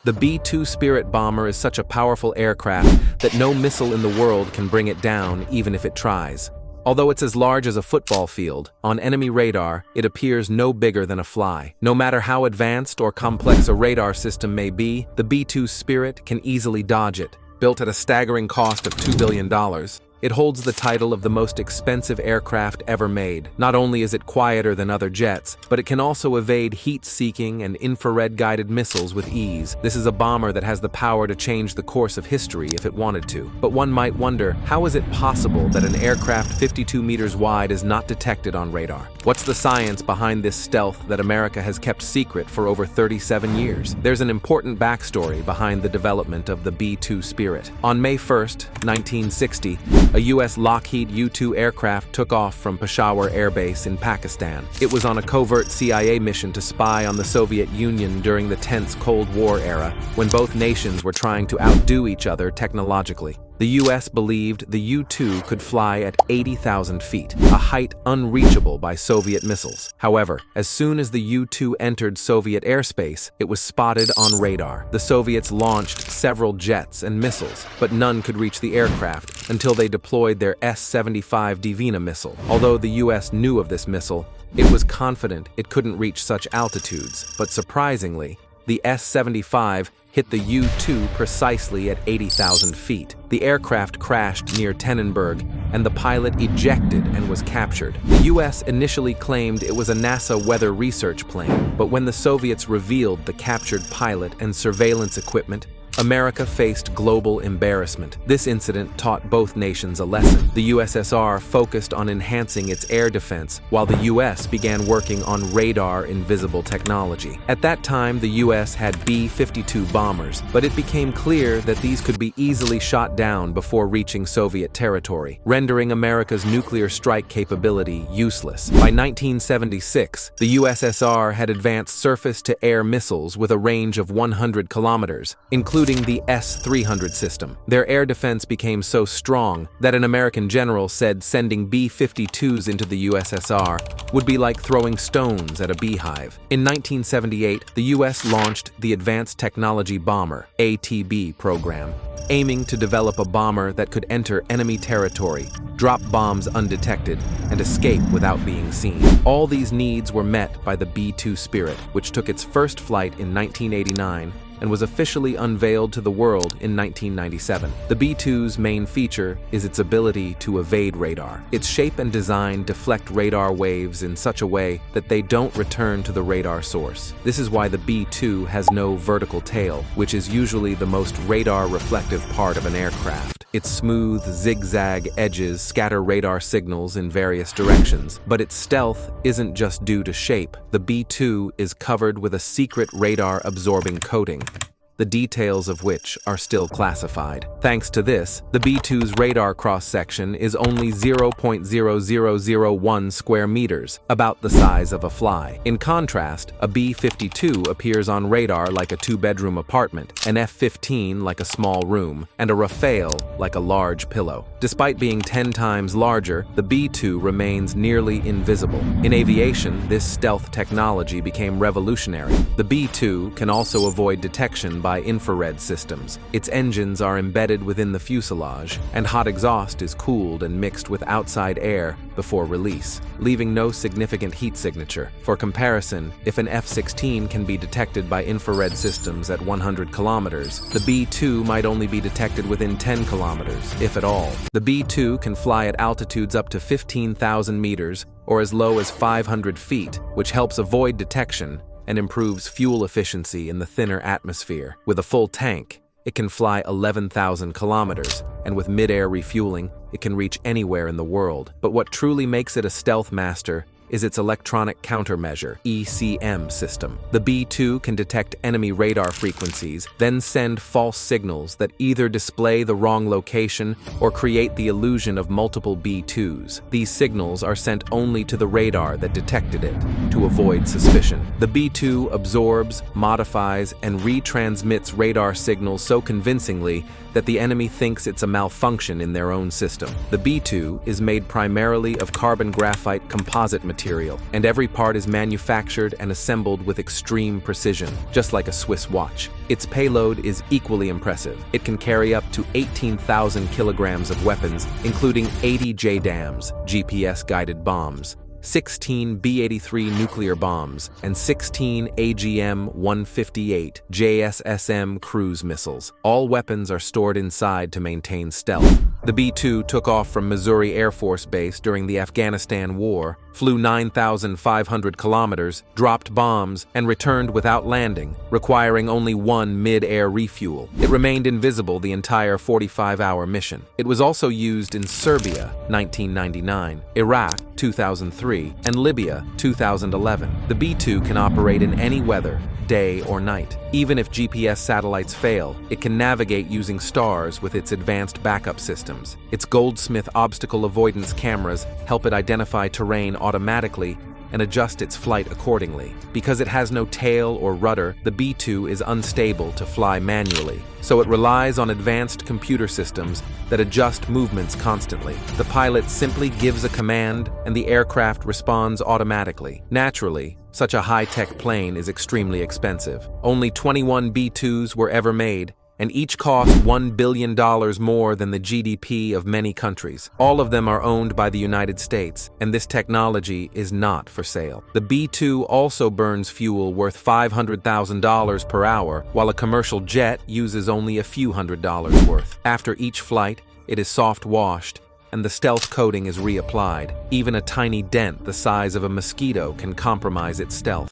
The B-2 Spirit bomber is such a powerful aircraft that no missile in the world can bring it down even if it tries. Although it's as large as a football field, on enemy radar, it appears no bigger than a fly. No matter how advanced or complex a radar system may be, the B-2 Spirit can easily dodge it. Built at a staggering cost of $2 billion, it holds the title of the most expensive aircraft ever made. Not only is it quieter than other jets, but it can also evade heat-seeking and infrared-guided missiles with ease. This is a bomber that has the power to change the course of history if it wanted to. But one might wonder, how is it possible that an aircraft 52 meters wide is not detected on radar? What's the science behind this stealth that America has kept secret for over 37 years? There's an important backstory behind the development of the B-2 Spirit. On May 1st, 1960, a U.S. Lockheed U-2 aircraft took off from Peshawar Air Base in Pakistan. It was on a covert CIA mission to spy on the Soviet Union during the tense Cold War era, when both nations were trying to outdo each other technologically. The U.S. believed the U-2 could fly at 80,000 feet, a height unreachable by Soviet missiles. However, as soon as the U-2 entered Soviet airspace, it was spotted on radar. The Soviets launched several jets and missiles, but none could reach the aircraft until they deployed their S-75 Divina missile. Although the U.S. knew of this missile, it was confident it couldn't reach such altitudes, but surprisingly, the S-75 hit the U-2 precisely at 80,000 feet. The aircraft crashed near Tennenberg, and the pilot ejected and was captured. The U.S. initially claimed it was a NASA weather research plane, but when the Soviets revealed the captured pilot and surveillance equipment, America faced global embarrassment. This incident taught both nations a lesson. The USSR focused on enhancing its air defense, while the US began working on radar-invisible technology. At that time, the US had B-52 bombers, but it became clear that these could be easily shot down before reaching Soviet territory, rendering America's nuclear strike capability useless. By 1976, the USSR had advanced surface-to-air missiles with a range of 100 kilometers, including the S-300 system. Their air defense became so strong that an American general said sending B-52s into the USSR would be like throwing stones at a beehive. In 1978, the US launched the Advanced Technology Bomber (ATB) program, aiming to develop a bomber that could enter enemy territory, drop bombs undetected, and escape without being seen. All these needs were met by the B-2 Spirit, which took its first flight in 1989 and was officially unveiled to the world in 1997. The B-2's main feature is its ability to evade radar. Its shape and design deflect radar waves in such a way that they don't return to the radar source. This is why the B-2 has no vertical tail, which is usually the most radar-reflective part of an aircraft. Its smooth, zigzag edges scatter radar signals in various directions, but its stealth isn't just due to shape. The B-2 is covered with a secret radar-absorbing coating, the details of which are still classified. Thanks to this, the B-2's radar cross-section is only 0.0001 square meters, about the size of a fly. In contrast, a B-52 appears on radar like a two-bedroom apartment, an F-15 like a small room, and a Rafale like a large pillow. Despite being 10 times larger, the B-2 remains nearly invisible. In aviation, this stealth technology became revolutionary. The B-2 can also avoid detection by infrared systems. Its engines are embedded within the fuselage, and hot exhaust is cooled and mixed with outside air before release, leaving no significant heat signature. For comparison, if an F-16 can be detected by infrared systems at 100 kilometers, the B-2 might only be detected within 10 kilometers, if at all. The B-2 can fly at altitudes up to 15,000 meters or as low as 500 feet, which helps avoid detection and improves fuel efficiency in the thinner atmosphere. With a full tank, it can fly 11,000 kilometers, and with mid-air refueling, it can reach anywhere in the world. But what truly makes it a stealth master is its electronic countermeasure (ECM) system. The B-2 can detect enemy radar frequencies, then send false signals that either display the wrong location or create the illusion of multiple B-2s. These signals are sent only to the radar that detected it, to avoid suspicion. The B-2 absorbs, modifies, and retransmits radar signals so convincingly that the enemy thinks it's a malfunction in their own system. The B-2 is made primarily of carbon graphite composite material material, and every part is manufactured and assembled with extreme precision, just like a Swiss watch. Its payload is equally impressive. It can carry up to 18,000 kilograms of weapons, including 80 JDAMs, GPS-guided bombs, 16 B-83 nuclear bombs, and 16 AGM-158 JSSM cruise missiles. All weapons are stored inside to maintain stealth. The B-2 took off from Missouri Air Force Base during the Afghanistan War, flew 9,500 kilometers, dropped bombs, and returned without landing, requiring only one mid-air refuel. It remained invisible the entire 45-hour mission. It was also used in Serbia, 1999, Iraq, 2003, and Libya, 2011. The B-2 can operate in any weather, day or night. Even if GPS satellites fail, it can navigate using stars with its advanced backup systems. Its Goldsmith obstacle avoidance cameras help it identify terrain automatically and adjust its flight accordingly. Because it has no tail or rudder, the B-2 is unstable to fly manually, so it relies on advanced computer systems that adjust movements constantly. The pilot simply gives a command and the aircraft responds automatically. Naturally, such a high-tech plane is extremely expensive. Only 21 B-2s were ever made, and each cost $1 billion more than the GDP of many countries. All of them are owned by the United States, and this technology is not for sale. The B-2 also burns fuel worth $500,000 per hour, while a commercial jet uses only a few $100s worth. After each flight, it is soft-washed, and the stealth coating is reapplied. Even a tiny dent the size of a mosquito can compromise its stealth.